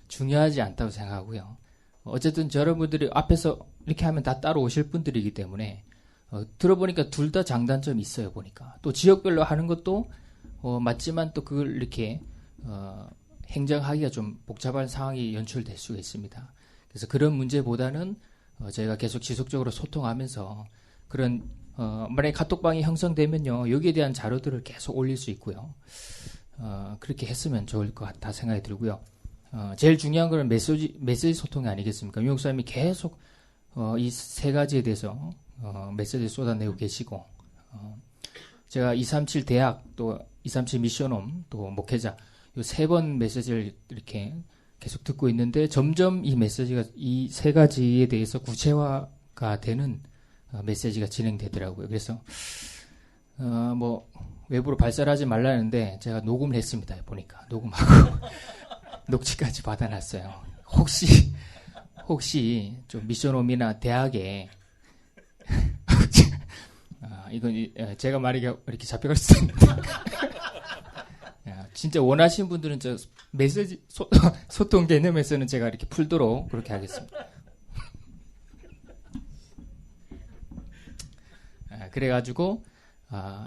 중요하지 않다고 생각하고요. 어쨌든 여러분들이 앞에서 이렇게 하면 다 따로 오실 분들이기 때문에 들어보니까 둘 다 장단점이 있어요. 보니까 또 지역별로 하는 것도 맞지만 또 그걸 이렇게 행정하기가 좀 복잡한 상황이 연출될 수가 있습니다. 그래서 그런 문제보다는 저희가 계속 지속적으로 소통하면서 그런 만약에 카톡방이 형성되면요 여기에 대한 자료들을 계속 올릴 수 있고요. 그렇게 했으면 좋을 것 같다 생각이 들고요. 제일 중요한 거는 메시지 소통이 아니겠습니까? 유목사님이 계속 이 세 가지에 대해서 메시지를 쏟아내고 계시고 제가 237 대학 또 237 미션홈 또 목회자 이 세 번 메시지를 이렇게 계속 듣고 있는데 점점 이 메시지가 이 세 가지에 대해서 구체화가 되는 메시지가 진행되더라고요. 그래서 뭐 외부로 발설하지 말라는데 제가 녹음을 했습니다. 보니까 녹음하고 녹취까지 받아놨어요. 혹시 좀 미션홈이나 대학에 이건 제가 말이가 이렇게 잡혀갈 수 있는데 진짜 원하시는 분들은 저 메시지 소통 개념에서는 제가 이렇게 풀도록 그렇게 하겠습니다. 그래가지고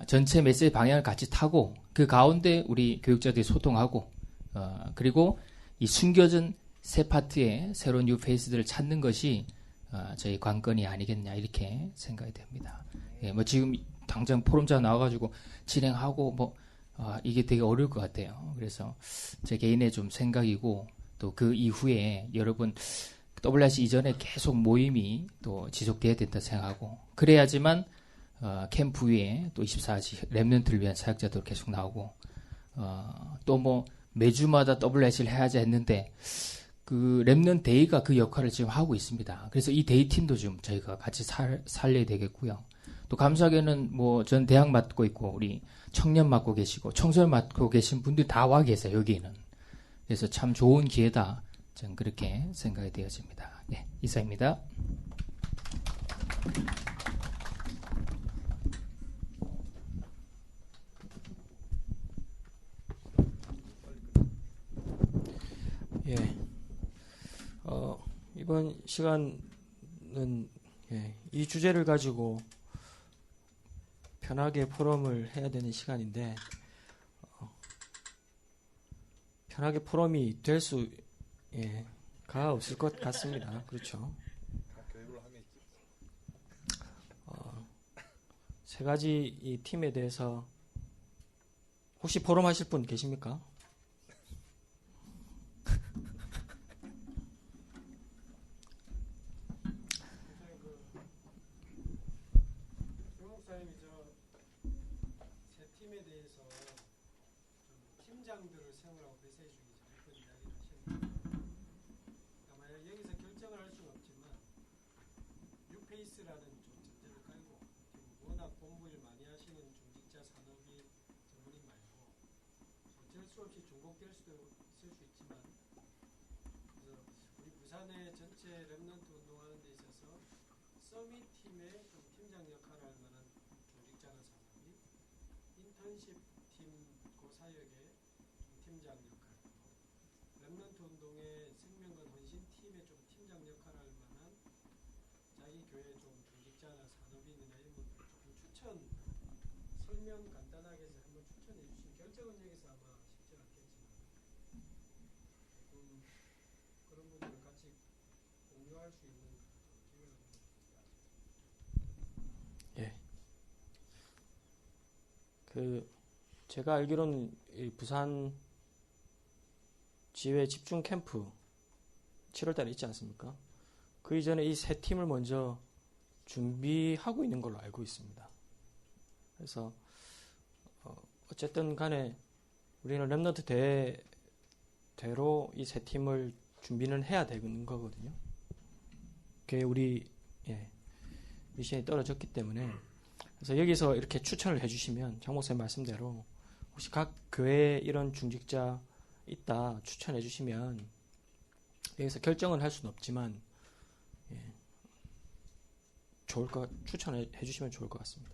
전체 메시지 방향을 같이 타고 그 가운데 우리 교육자들이 소통하고 그리고 이 숨겨진 세 파트의 새로운 뉴 페이스들을 찾는 것이 저희 관건이 아니겠냐 이렇게 생각이 됩니다. 뭐 지금 당장 포럼자 나와가지고 진행하고 뭐 이게 되게 어려울 것 같아요. 그래서 제 개인의 좀 생각이고 또 그 이후에 여러분 WRC 이전에 계속 모임이 또 지속돼야 된다 생각하고 그래야지만 캠프 위에 또 24시 랩런트를 위한 사역자도 계속 나오고 또 뭐 매주마다 WRC를 해야지 했는데 그 랩넌 데이가 그 역할을 지금 하고 있습니다. 그래서 이 데이 팀도 좀 저희가 같이 살려야 되겠고요. 또 감사하게는 뭐 전 대학 맡고 있고 우리 청년 맡고 계시고 청소년 맡고 계신 분들이 다 와 계세요 여기는. 그래서 참 좋은 기회다. 저는 그렇게 생각이 되어집니다. 네, 이상입니다. 예. 이번 시간은 이 주제를 가지고 편하게 포럼을 해야 되는 시간인데 편하게 포럼이 될 수가 없을 것 같습니다. 그렇죠. 세 가지 이 팀에 대해서 혹시 포럼 하실 분 계십니까? 목사님이 제 팀에 대해서 팀장들을 세우라고 메시지 중에 그런 이야기를 하셨는데 만약 여기서 결정을 할 수는 없지만 뉴페이스라는 좀 전제를 깔고 워낙 공부를 많이 하시는 중직자 산업인 전문인 말고 어쩔 수 없이 중복될 수도 있을 수 있지만 그래서 우리 부산의 전체 랩넌트 운동하는 데 있어서 서밋 팀의 좀 팀장 역할을 할 만한 중직자나 산업인 인턴십 팀 그 사역의 팀장 역할, 랩넌트 운동의 생명건 헌신 팀의 좀 팀장 역할을 할 만한 자기 교회 좀 중직자나 산업인이나 이런 분들 조금 추천 설명 간단하게 해서 한번 추천해 주시면 결정은 여기서 아마 쉽지 않겠지만 조금 그런 분들을 같이 공유할 수 있는 기회가 제가 알기로는 이 부산 지회 집중 캠프 7월달에 있지 않습니까? 그 이전에 이 세 팀을 먼저 준비하고 있는 걸로 알고 있습니다. 그래서 어쨌든 간에 우리는 랩넌트 대회대로 이 세 팀을 준비는 해야 되는 거거든요. 그게 우리 미션이 떨어졌기 때문에 그래서 여기서 이렇게 추천을 해주시면 장 목사님 말씀대로 혹시 각 교회에 이런 중직자 있다 추천해 주시면 여기서 결정을 할 수는 없지만 추천해 주시면 좋을 것 같습니다.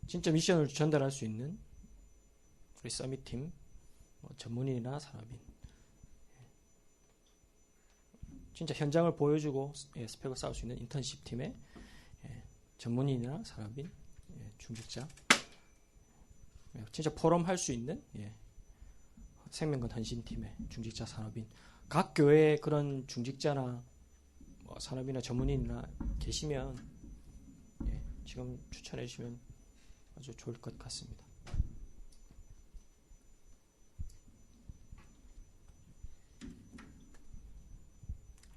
진짜 미션을 전달할 수 있는 우리 서밋팀 전문인이나 산업인 진짜 현장을 보여주고 스펙을 쌓을 수 있는 인턴십 팀의 전문인이나 산업인 중직자 진짜 포럼 할 수 있는 생명건 헌신팀의 중직자 산업인 각 교회에 그런 중직자나 산업이나 전문인이나 계시면 지금 추천해 주시면 아주 좋을 것 같습니다.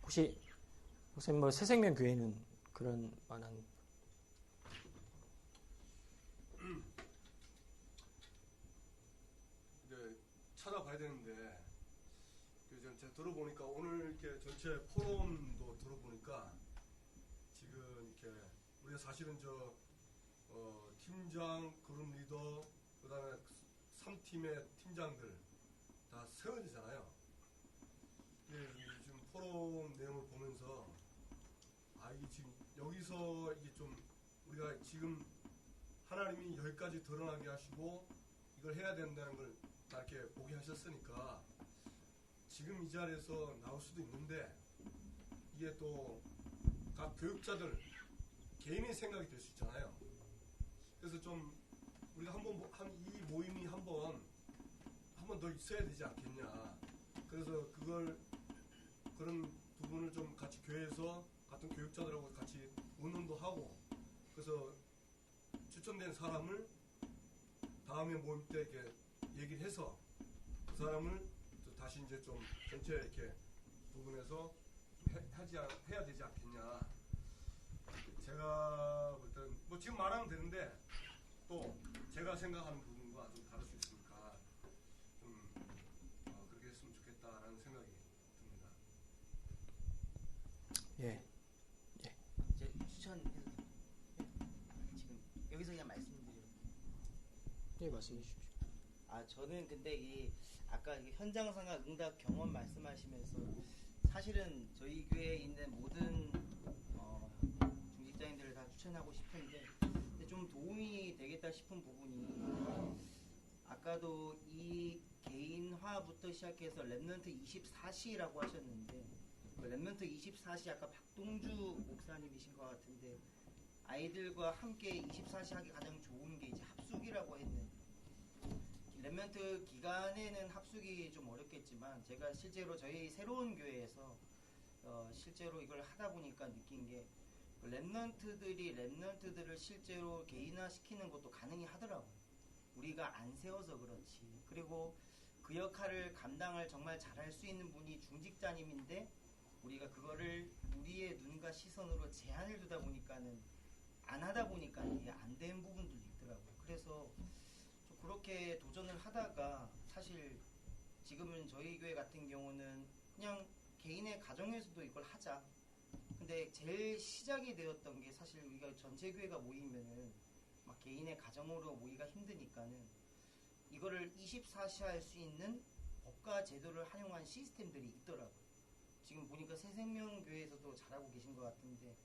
혹시 목사님 새생명 교회는 그런 만한 찾아봐야 되는데 제가 들어보니까 오늘 이렇게 전체 포럼도 들어보니까 지금 이렇게 우리가 사실은 팀장, 그룹 리더, 그다음에 3팀의 팀장들 다 세워야 되잖아요. 근데 지금 포럼 내용을 보면서 이게 지금 여기서 이게 좀 우리가 지금 하나님이 여기까지 드러나게 하시고 이걸 해야 된다는 걸 다 이렇게 보게 하셨으니까 지금 이 자리에서 나올 수도 있는데 이게 또 각 교육자들 개인의 생각이 될 수 있잖아요. 그래서 좀 우리가 이 모임이 한 번 더 있어야 되지 않겠냐. 그래서 그런 부분을 좀 같이 교회에서 같은 교육자들하고 같이 의논도 하고 그래서 추천된 사람을 다음에 모임 때 이렇게 얘기를 해서 그 사람을 다시 이제 좀 전체 이렇게 부분에서 해야 되지 않겠냐. 제가 볼 때는 지금 말하면 되는데 또 제가 생각하는 부분과 좀 다를 수 있으니까 좀 그렇게 했으면 좋겠다라는 생각이 듭니다. 예. 제 추천해도 지금 여기서 그냥 말씀드려요. 네, 말씀해 주십시오. 저는 근데 이 아까 현장 상황 응답 경험 말씀하시면서 사실은 저희 교회에 있는 모든 중직자님들을 다 추천하고 싶은데 근데 좀 도움이 되겠다 싶은 부분이 아까도 이 개인화부터 시작해서 랩넌트 24시라고 하셨는데 그 랩넌트 24시 아까 박동주 목사님이신 것 같은데 아이들과 함께 24시 하기 가장 좋은 게 이제 합숙이라고 했는데 랩런트 기간에는 합숙이 좀 어렵겠지만 제가 실제로 저희 새로운 교회에서 실제로 이걸 하다 보니까 느낀 게 랩런트들이 랩런트들을 실제로 개인화 시키는 것도 가능히 하더라고요. 우리가 안 세워서 그렇지. 그리고 그 역할을 감당을 정말 잘할 수 있는 분이 중직자님인데 우리가 그거를 우리의 눈과 시선으로 제한을 두다 보니까는 안 하다 보니까 이게 안 되는 부분들도 있더라고요. 그래서 그렇게 도전을 하다가 사실 지금은 저희 교회 같은 경우는 그냥 개인의 가정에서도 이걸 하자. 근데 제일 시작이 되었던 게 사실 우리가 전체 교회가 모이면은 막 개인의 가정으로 모이기가 힘드니까는 이거를 24시 할 수 있는 법과 제도를 활용한 시스템들이 있더라고요. 지금 보니까 새생명교회에서도 잘하고 계신 것 같은데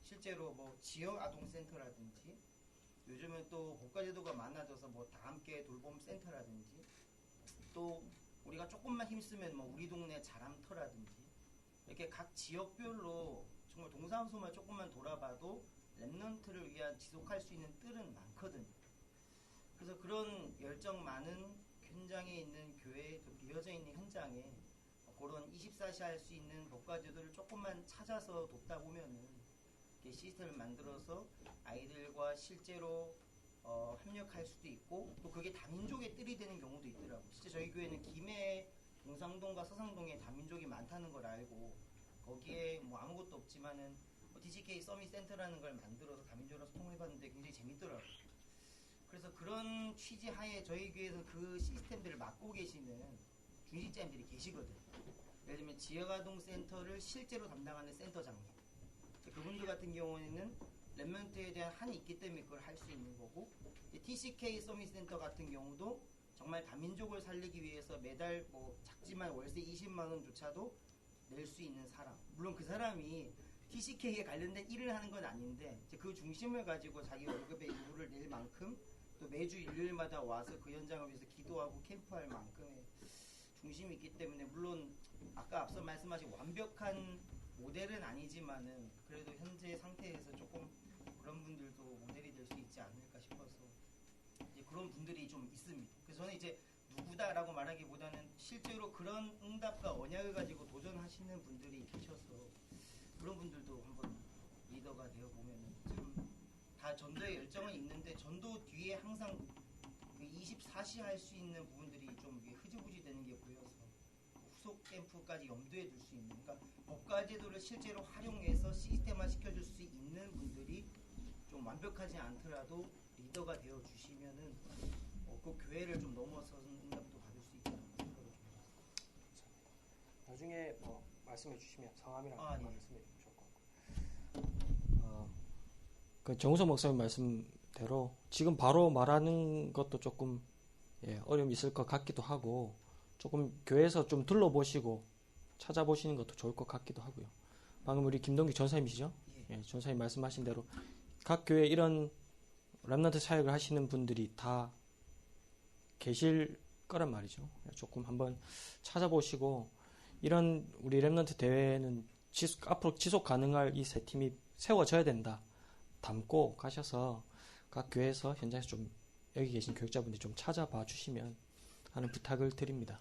실제로 뭐 지역 아동센터라든지 요즘은 또 법과제도가 많아져서 뭐 다 함께 돌봄 센터라든지 또 우리가 조금만 힘쓰면 뭐 우리 동네 자람터라든지 이렇게 각 지역별로 정말 동사무소만 조금만 돌아봐도 랩런트를 위한 지속할 수 있는 뜰은 많거든요. 그래서 그런 열정 많은 현장에 있는 교회에 또 비어져 있는 현장에 그런 24시 할 수 있는 법과제도를 조금만 찾아서 돕다 보면은 이렇게 시스템을 만들어서 아이들과 실제로 협력할 수도 있고 또 그게 다민족의 뜰이 되는 경우도 있더라고요. 실제 저희 교회는 김해 동상동과 서상동에 다민족이 많다는 걸 알고 거기에 뭐 아무것도 없지만은 DCK 서밋 센터라는 걸 만들어서 다민족으로 소통해봤는데 굉장히 재밌더라고요. 그래서 그런 취지 하에 저희 교회에서 그 시스템들을 맡고 계시는 중직자님들이 계시거든요. 예를 들면 지역아동센터를 실제로 담당하는 센터장님. 그분들 같은 경우에는 랩런트에 대한 한이 있기 때문에 그걸 할 수 있는 거고 TCK 서밋 센터 같은 경우도 정말 다민족을 살리기 위해서 매달 뭐 작지만 월세 20만 원조차도 낼 수 있는 사람. 물론 그 사람이 TCK에 관련된 일을 하는 건 아닌데 그 중심을 가지고 자기 월급의 일부를 낼 만큼 또 매주 일요일마다 와서 그 현장을 위해서 기도하고 캠프할 만큼의 중심이 있기 때문에 물론 아까 앞서 말씀하신 완벽한 모델은 아니지만은 그래도 현재 상태에서 조금 그런 분들도 모델이 될 수 있지 않을까 싶어서 이제 그런 분들이 좀 있습니다. 그래서 저는 이제 누구다라고 말하기보다는 실제로 그런 응답과 언약을 가지고 도전하시는 분들이 계셔서 그런 분들도 한번 리더가 되어 보면 참 다 전도의 열정은 있는데 전도 뒤에 항상 그 24시 할 수 있는 부분들이 좀 흐지부지 되는 게 보여서 후속 캠프까지 염두에 둘 수 있는 그러니까 법과 제도를 실제로 활용해서 시스템화 시켜줄 수 있는 분들이 좀 완벽하지 않더라도 리더가 되어 주시면은 그 교회를 좀 넘어서는 응답도 받을 수 있지 않나 생각을 좀 해봤습니다. 나중에 뭐 말씀해 주시면 성함이랑 네. 말씀해 주면 좋을 것 같고. 그 정우성 목사님 말씀대로 지금 바로 말하는 것도 조금 어려움이 있을 것 같기도 하고 조금 교회에서 좀 둘러보시고 찾아보시는 것도 좋을 것 같기도 하고요. 방금 우리 김동기 전사님이시죠? 예, 전사님 말씀하신 대로 각 교회 이런 랩런트 사역을 하시는 분들이 다 계실 거란 말이죠. 조금 한번 찾아보시고 이런 우리 랩런트 대회는 앞으로 지속 가능할 이 세 팀이 세워져야 된다. 담고 가셔서 각 교회에서 현장에서 좀 여기 계신 교육자분들이 좀 찾아봐 주시면 하는 부탁을 드립니다.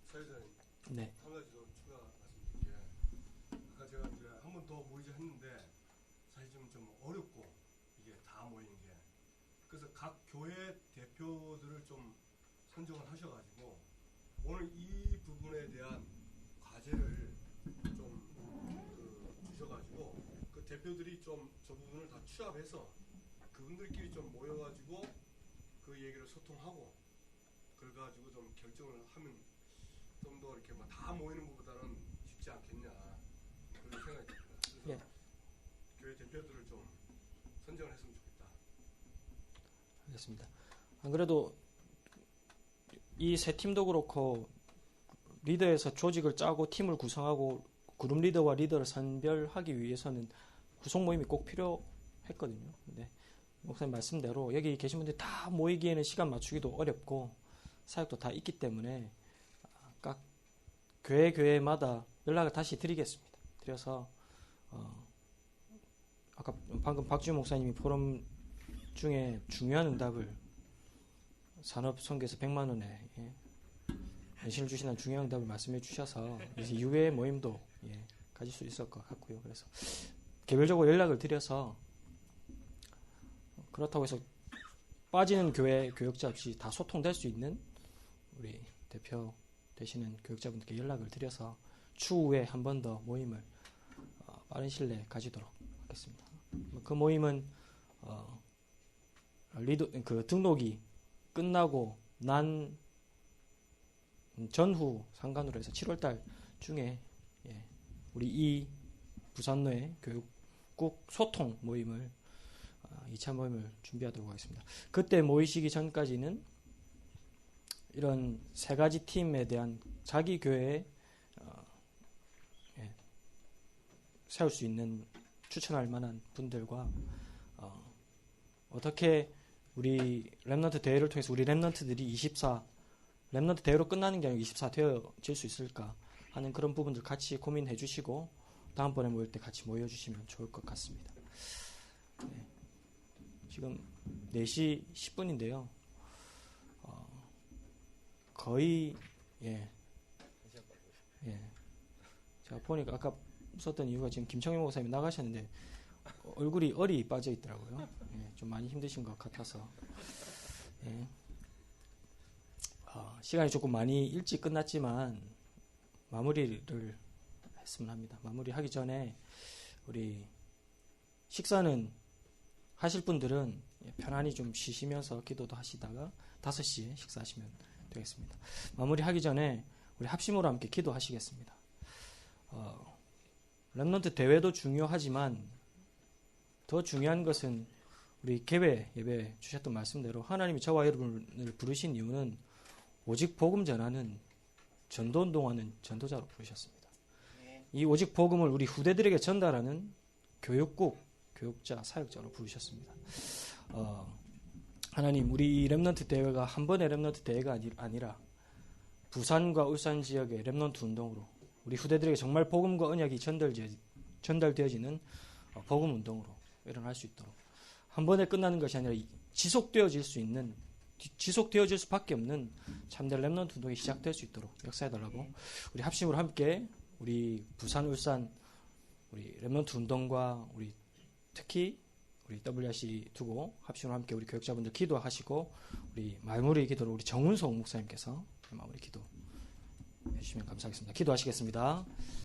사회자님, 네. 한 가지 더 추가 말씀드릴 게 아까 제가 이제 한 번 더 모이자 했는데 사실 좀 어렵고 이게 다 모이는 게 그래서 각 교회 대표들을 좀 선정을 하셔가지고 오늘 이 부분에 대한 과제를 좀 주셔가지고 그 대표들이 좀 저 부분을 다 취합해서 그분들끼리 좀 모여가지고 그 얘기를 소통하고 그래가지고 좀 결정을 하면 좀 더 이렇게 막 다 모이는 것보다는 쉽지 않겠냐 그런 생각이 듭니다. 그래서 예. 교회 대표들을 좀 선정을 했으면 좋겠다 하겠습니다. 안 그래도 이 세 팀도 그렇고 리더에서 조직을 짜고 팀을 구성하고 그룹 리더와 리더를 선별하기 위해서는 구성 모임이 꼭 필요했거든요. 근데 목사님 말씀대로 여기 계신 분들이 다 모이기에는 시간 맞추기도 어렵고 사역도 다 있기 때문에 각 교회마다 연락을 다시 드리겠습니다. 드려서 아까 방금 박주영 목사님이 포럼 중에 중요한 응답을 산업선교에서 100만 원에 현실을 주시는 중요한 응답을 말씀해 주셔서 이제 이후의 모임도 가질 수 있을 것 같고요. 그래서 개별적으로 연락을 드려서 그렇다고 해서 빠지는 교회 교역자 없이 다 소통될 수 있는 우리 대표 되시는 교역자분들께 연락을 드려서 추후에 한 번 더 모임을 빠른 시일 내에 가지도록 하겠습니다. 그 모임은 그 등록이 끝나고 난 전후 상관으로 해서 7월달 중에 우리 이 부산로의 교육국 소통 모임을 2차 모임을 준비하도록 하겠습니다. 그때 모이시기 전까지는 이런 세 가지 팀에 대한 자기 교회에 세울 수 있는 추천할 만한 분들과 어떻게 우리 랩넌트 대회를 통해서 우리 랩넌트들이 24 랩넌트 대회로 끝나는 게 아니고 24 되어질 수 있을까 하는 그런 부분들 같이 고민해 주시고 다음번에 모일 때 같이 모여주시면 좋을 것 같습니다. 네. 지금 4시 10분인데요. 거의 제가 보니까 아까 웃었던 이유가 지금 김청현 목사님이 나가셨는데 얼굴이 얼이 빠져 있더라고요. 좀 많이 힘드신 것 같아서 시간이 조금 많이 일찍 끝났지만 마무리를 했으면 합니다. 마무리하기 전에 우리 식사는 하실 분들은 편안히 좀 쉬시면서 기도도 하시다가 5시에 식사하시면 되겠습니다. 마무리하기 전에 우리 합심으로 함께 기도하시겠습니다. 랩넌트 대회도 중요하지만 더 중요한 것은 우리 개회 예배 주셨던 말씀대로 하나님이 저와 여러분을 부르신 이유는 오직 복음 전하는 전도운동하는 전도자로 부르셨습니다. 이 오직 복음을 우리 후대들에게 전달하는 교육국, 교육자, 사역자로 부르셨습니다. 하나님, 우리 랩넌트 대회가 한 번의 랩넌트 대회가 아니라 부산과 울산 지역의 랩넌트 운동으로 우리 후대들에게 정말 복음과 언약이 전달되어지는 복음 운동으로 일어날 수 있도록 한 번에 끝나는 것이 아니라 지속되어질 수밖에 없는 참된 랩넌트 운동이 시작될 수 있도록 역사해달라고 우리 합심으로 함께 우리 부산, 울산 우리 랩넌트 운동과 우리 특히 우리 WRC 두고 합심으로 함께 우리 교육자분들 기도하시고 우리 마무리 기도로 우리 정운송 목사님께서 마무리 기도 해주시면 감사하겠습니다. 기도하시겠습니다.